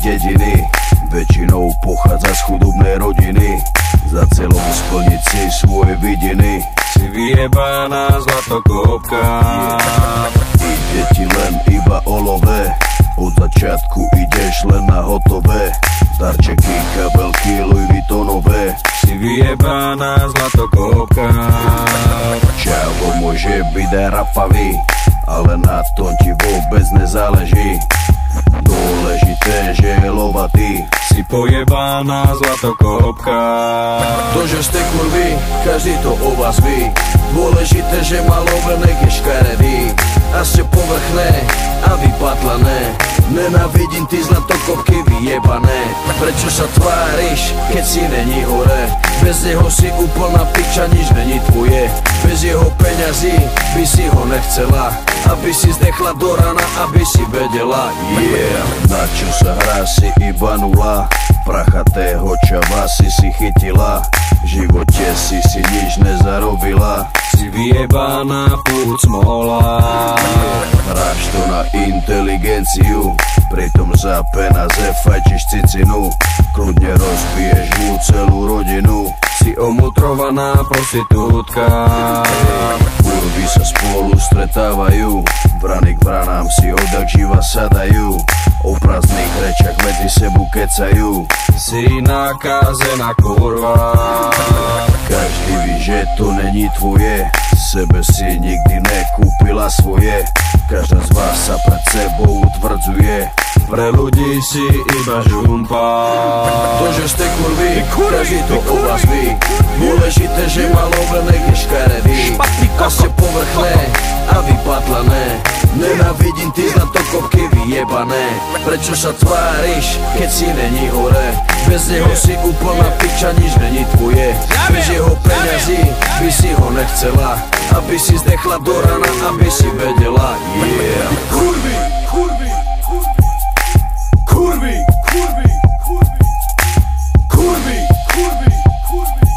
dediny, väčšinou pochádza z chudobnej rodiny. Za celom splniť si svoje vidiny. Si vyjebaná zlatokopka, ide ti len iba o love, od začiatku ideš len na hotové. Darčeky, kabelky, Louis Vuittonové. si vyjebaná zlatokopka. Čavo môže byť aj rapavý, ale na tom ti vôbec nezáleží. Dôležité, že je lovatý. Si pojebaná zlatokopka. To, že ste kurvy, každý to o vás ví. Dôležité, že má lovenek je škaredý a ste povrchné a vypatlané. Nenávidím ty zlatokopky vyjebané. Prečo sa tváriš, keď si není hore? Bez neho si úplná piča, nič není tvoje. Bez jeho peňazí by si ho nechcela, aby si zdechla do rana, aby si vedela. Yeah, na čo sa hrá, si iba nula. Prachatého čava si chytila, v živote si nič nezarobila. Si vyjebaná furt smola. Hráš to na inteligenciu, pritom za peniaze fajčiš cicinu. Kľudne rozbiješ mu celú rodinu. Si omutrovaná prostitútka. Kurvy sa spolu stretávajú, vrany k vranám si odjak živa sadajú. O prázdnych rečach medzi sebu kecajú. Si nakázená kurva. Každý ví, že to není tvoje, sebe si nikdy nekúpila svoje. Každá z vás sa pred sebou utvrdzuje, Pre ľudí si iba žumpa. to, že ste kurvy, každý to o vás ví. Dôležité, že má lovenek je škaredý a ste povrchné a vypatlané. Nenávidím ty zlatokopky vyjebané. Prečo sa tváriš, keď si není hore? Bez neho si úplná piča, nič není tvoje. Bez jeho peňazí by si ho nechcela, aby si zdechla do rana, aby si vedela. Yeah. Kurvy, kurvy, kurvy, kurvy, kurvy, kurvy, kurvy, kurvy.